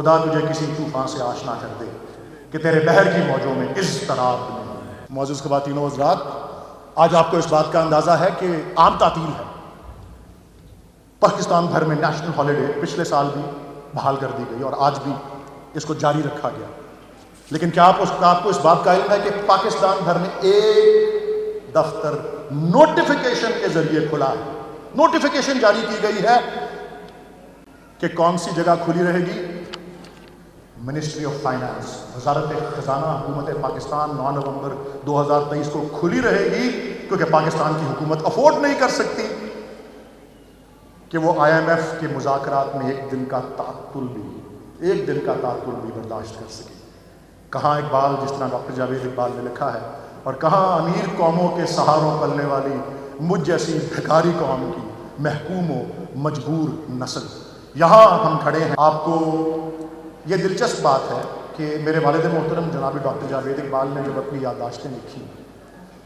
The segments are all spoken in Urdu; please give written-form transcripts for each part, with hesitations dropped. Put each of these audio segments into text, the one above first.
خدا تجھے کسی طوفان سے آشنا کر دے کہ تیرے بحر کی موجوں میں اضطراب نہیں۔ معزز خواتین و حضرات، آج آپ کو اس بات کا اندازہ ہے کہ عام تعطیل ہے۔ پاکستان بھر میں نیشنل ہالیڈے پچھلے سال بھی بحال کر دی گئی اور آج بھی اس کو جاری رکھا گیا، لیکن کیا آپ کو اس بات کا علم ہے کہ پاکستان بھر میں ایک دفتر نوٹیفیکیشن کے ذریعے کھلا ہے؟ نوٹیفیکیشن جاری کی گئی ہے کہ کون سی جگہ کھلی رہے گی؟ منسٹری آف فائنانس، وزارت خزانہ حکومت پاکستان 9 نومبر 2023 کو کھلی رہے گی، کیونکہ پاکستان کی حکومت افورڈ نہیں کر سکتی کہ وہ IMF کے مذاکرات میں ایک دن کا تعطل بھی برداشت کر سکے۔ کہاں اقبال، جس طرح ڈاکٹر جاوید اقبال نے لکھا ہے، اور کہاں امیر قوموں کے سہاروں پلنے والی مجھ جیسی بھکاری قوم کی محکوم و مجبور نسل۔ یہاں ہم کھڑے ہیں۔ آپ کو یہ دلچسپ بات ہے کہ میرے والد محترم جناب ڈاکٹر جاوید اقبال نے جب اپنی یادداشتیں لکھی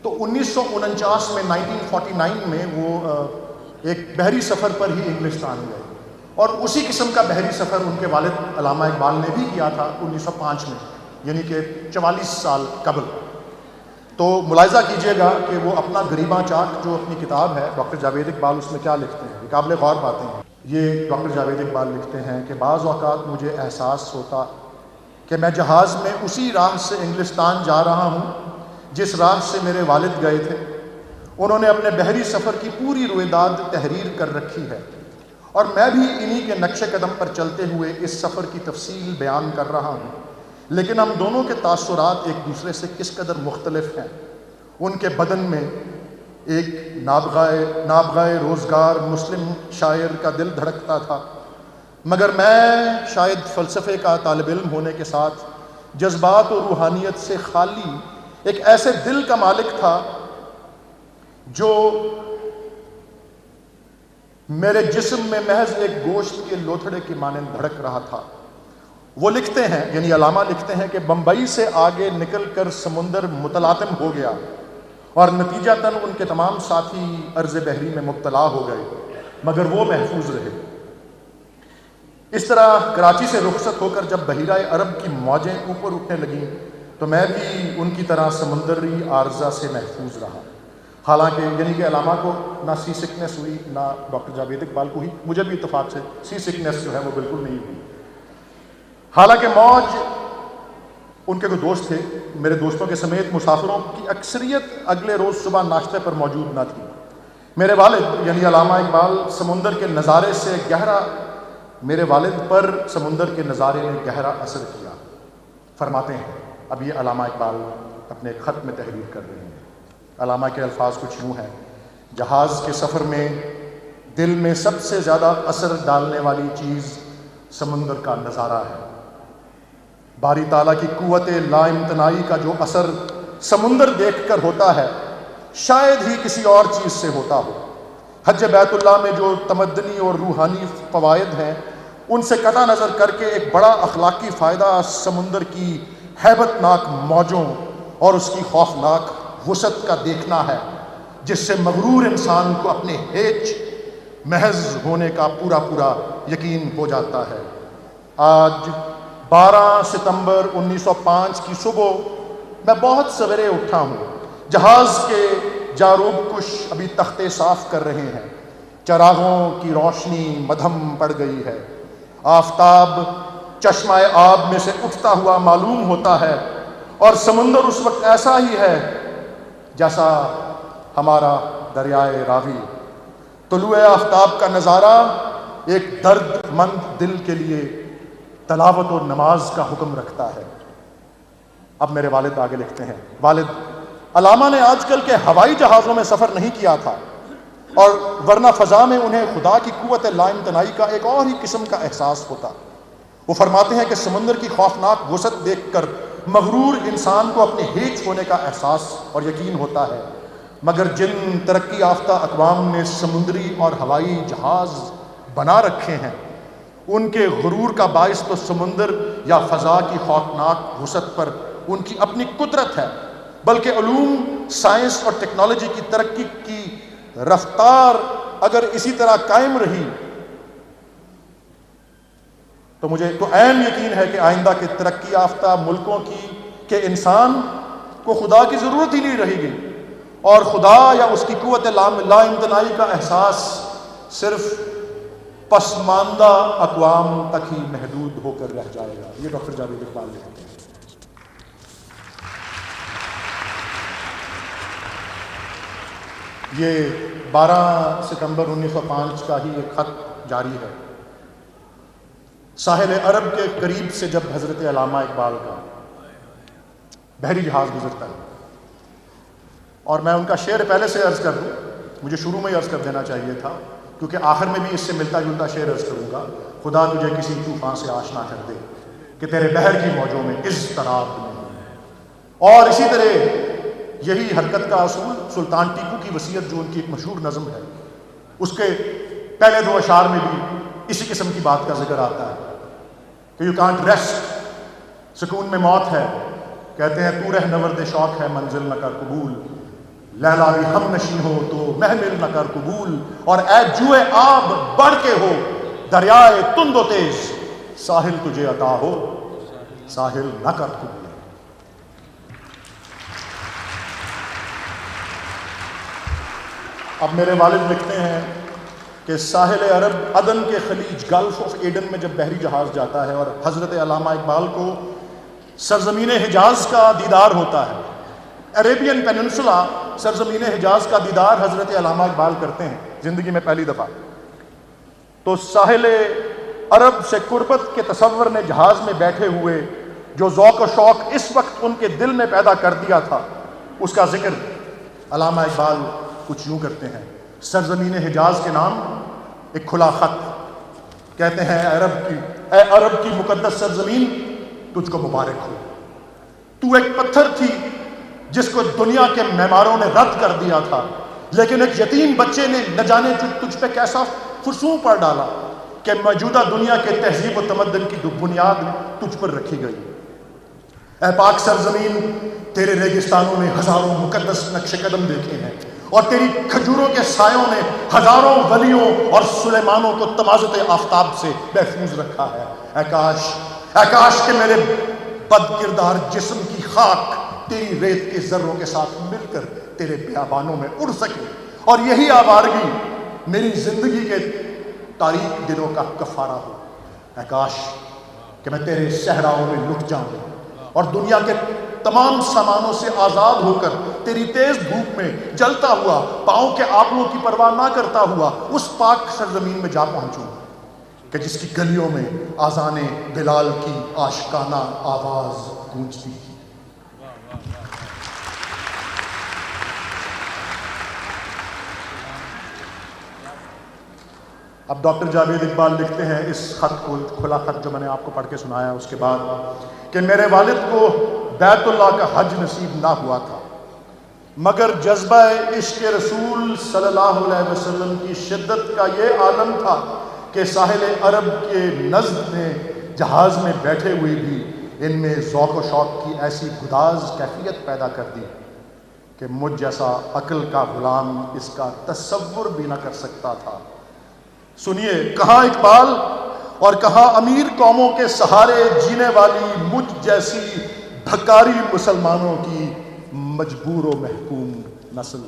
تو 1949 میں 1949 میں وہ ایک بحری سفر پر ہی انگلستان گئے، اور اسی قسم کا بحری سفر ان کے والد علامہ اقبال نے بھی کیا تھا 1905 میں، یعنی کہ 44 سال قبل۔ تو ملاحظہ کیجئے گا کہ وہ اپنا غریباں چاک جو اپنی کتاب ہے ڈاکٹر جاوید اقبال، اس میں کیا لکھتے ہیں، قابل غور باتیں ہیں۔ یہ ڈاکٹر جاوید اقبال لکھتے ہیں کہ بعض اوقات مجھے احساس ہوتا کہ میں جہاز میں اسی راہ سے انگلستان جا رہا ہوں جس راہ سے میرے والد گئے تھے۔ انہوں نے اپنے بحری سفر کی پوری رویداد تحریر کر رکھی ہے، اور میں بھی انہی کے نقش قدم پر چلتے ہوئے اس سفر کی تفصیل بیان کر رہا ہوں، لیکن ہم دونوں کے تاثرات ایک دوسرے سے کس قدر مختلف ہیں۔ ان کے بدن میں ایک نابغہ روزگار مسلم شاعر کا دل دھڑکتا تھا، مگر میں شاید فلسفے کا طالب علم ہونے کے ساتھ جذبات و روحانیت سے خالی ایک ایسے دل کا مالک تھا جو میرے جسم میں محض ایک گوشت کے لوتھڑے کی مانند دھڑک رہا تھا۔ وہ لکھتے ہیں، یعنی علامہ لکھتے ہیں کہ بمبئی سے آگے نکل کر سمندر متلاطم ہو گیا، اور نتیجتاً ان کے تمام ساتھی عرض بحری میں مبتلا ہو گئے، مگر وہ محفوظ رہے۔ اس طرح کراچی سے رخصت ہو کر جب بحیرہ عرب کی موجیں اوپر اٹھنے لگیں تو میں بھی ان کی طرح سمندری عارضہ سے محفوظ رہا۔ حالانکہ یعنی کہ علامہ کو نہ سی سکنس ہوئی، نہ ڈاکٹر جاوید اقبال کو ہوئی، مجھے بھی اتفاق سے سی سکنس جو ہے وہ بالکل نہیں ہوئی۔ حالانکہ موج، ان کے کوئی دوست تھے، میرے دوستوں کے سمیت مسافروں کی اکثریت اگلے روز صبح ناشتے پر موجود نہ تھی۔ میرے والد یعنی علامہ اقبال سمندر کے نظارے سے میرے والد پر سمندر کے نظارے نے گہرا اثر کیا۔ فرماتے ہیں، اب یہ علامہ اقبال اپنے ایک خط میں تحریر کر رہے ہیں۔ علامہ کے الفاظ کچھ یوں ہیں: جہاز کے سفر میں دل میں سب سے زیادہ اثر ڈالنے والی چیز سمندر کا نظارہ ہے۔ باری تعالیٰ کی قوت لا امتناعی کا جو اثر سمندر دیکھ کر ہوتا ہے، شاید ہی کسی اور چیز سے ہوتا ہو۔ حج بیت اللہ میں جو تمدنی اور روحانی فوائد ہیں، ان سے قطع نظر کر کے ایک بڑا اخلاقی فائدہ سمندر کی ہیبت ناک موجوں اور اس کی خوفناک وسعت کا دیکھنا ہے، جس سے مغرور انسان کو اپنے ہیچ محض ہونے کا پورا یقین ہو جاتا ہے۔ آج 12 ستمبر 1905 کی صبح میں بہت سویرے اٹھا ہوں۔ جہاز کے جاروب کش ابھی تختے صاف کر رہے ہیں، چراغوں کی روشنی مدھم پڑ گئی ہے، آفتاب چشمہ آب میں سے اٹھتا ہوا معلوم ہوتا ہے، اور سمندر اس وقت ایسا ہی ہے جیسا ہمارا دریائے راوی۔ طلوع آفتاب کا نظارہ ایک درد مند دل کے لیے تلاوت و نماز کا حکم رکھتا ہے۔ اب میرے والد آگے لکھتے ہیں، والد علامہ نے آج کل کے ہوائی جہازوں میں سفر نہیں کیا تھا، اور ورنہ فضا میں انہیں خدا کی قوت لا امتناعی کا ایک اور ہی قسم کا احساس ہوتا۔ وہ فرماتے ہیں کہ سمندر کی خوفناک وسعت دیکھ کر مغرور انسان کو اپنے ہیچ ہونے کا احساس اور یقین ہوتا ہے، مگر جن ترقی یافتہ اقوام نے سمندری اور ہوائی جہاز بنا رکھے ہیں، ان کے غرور کا باعث تو سمندر یا فضا کی خوفناک وسعت پر ان کی اپنی قدرت ہے، بلکہ علوم، سائنس اور ٹیکنالوجی کی ترقی کی رفتار اگر اسی طرح قائم رہی تو مجھے تو عین یقین ہے کہ آئندہ کے ترقی یافتہ ملکوں کے انسان کو خدا کی ضرورت ہی نہیں رہے گی، اور خدا یا اس کی قوت لا امتناعی کا احساس صرف پسماندہ اقوام تک ہی محدود ہو کر رہ جائے گا۔ یہ ڈاکٹر جاوید اقبال لکھتے ہیں۔ یہ 12 ستمبر 1905 کا ہی ایک خط جاری ہے ساحل عرب کے قریب سے، جب حضرت علامہ اقبال کا بحری جہاز گزرتا ہے، اور میں ان کا شعر پہلے سے عرض کر دوں، مجھے شروع میں ہی عرض کر دینا چاہیے تھا کیونکہ آخر میں بھی اس سے ملتا جلتا شعر عرض کروں گا۔ خدا تجھے کسی طوفان سے آشنا کر دے کہ تیرے بحر کی موجوں میں اضطراب نہیں۔ اور اسی طرح یہی حرکت کا اصول سلطان ٹیپو کی وصیت، جو ان کی ایک مشہور نظم ہے، اس کے پہلے 2 اشعار میں بھی اسی قسم کی بات کا ذکر آتا ہے کہ یو کانٹ ریسٹ، سکون میں موت ہے۔ کہتے ہیں تو رہ نورد شوق ہے منزل نہ کر قبول، لیلا بھی ہم نشیں ہو تو محمل نہ کر قبول، اور اے جوئے آب بڑھ کے ہو دریائے تند و تیز، ساحل تجھے عطا ہو ساحل نہ کر قبول۔ اب میرے والد لکھتے ہیں کہ ساحل عرب عدن کے خلیج گلف آف ایڈن میں جب بحری جہاز جاتا ہے اور حضرت علامہ اقبال کو سرزمین حجاز کا دیدار ہوتا ہے، عربین پیننسولا سرزمین حجاز کا دیدار حضرت علامہ اقبال کرتے ہیں زندگی میں پہلی دفعہ، تو ساحل عرب سے قربت کے تصور نے جہاز میں بیٹھے ہوئے جو ذوق و شوق اس وقت ان کے دل میں پیدا کر دیا تھا، اس کا ذکر علامہ اقبال کچھ یوں کرتے ہیں۔ سرزمین حجاز کے نام ایک کھلا خط، کہتے ہیں اے عرب کی مقدس سرزمین، تجھ کو مبارک ہو، تو ایک پتھر تھی جس کو دنیا کے معماروں نے رد کر دیا تھا، لیکن ایک یتیم بچے نے نہ جانے تجھ پہ کیسا فرسوں پڑ ڈالا کہ موجودہ دنیا کے تہذیب و تمدن کی بنیاد تجھ پر رکھی گئی۔ اے پاک سرزمین، تیرے ریگستانوں نے ہزاروں مقدس نقش قدم دیکھے ہیں، اور تیری کھجوروں کے سایوں نے ہزاروں ولیوں اور سلیمانوں کو تمازت آفتاب سے محفوظ رکھا ہے۔ اے کاش کہ میرے بد کردار جسم کی خاک تیری ریت کے ذروں کے ساتھ مل کر تیرے بیابانوں میں اڑ سکے، اور یہی آوارگی میری زندگی کے تاریک دنوں کا کفارہ ہو۔ اے کاش کہ میں تیرے صحراؤں میں لٹ جاؤں اور دنیا کے تمام سامانوں سے آزاد ہو کر تیری تیز دھوپ میں جلتا ہوا، پاؤں کے آبروں کی پرواہ نہ کرتا ہوا اس پاک سرزمین میں جا پہنچوں کہ جس کی گلیوں میں آذان بلال کی عاشقانہ آواز گونجتی تھی۔ اب ڈاکٹر جاوید اقبال لکھتے ہیں اس خط کو، کھلا خط جو میں نے آپ کو پڑھ کے سنایا اس کے بعد، کہ میرے والد کو بیت اللہ کا حج نصیب نہ ہوا تھا، مگر جذبہ عشق رسول صلی اللہ علیہ وسلم کی شدت کا یہ عالم تھا کہ ساحل عرب کے نزد نے جہاز میں بیٹھے ہوئے بھی ان میں ذوق و شوق کی ایسی گداز کیفیت پیدا کر دی کہ مجھ جیسا عقل کا غلام اس کا تصور بھی نہ کر سکتا تھا۔ سنیے، کہاں اقبال اور کہاں امیر قوموں کے سہارے جینے والی مجھ جیسی بھکاری مسلمانوں کی مجبور و محکوم نسل۔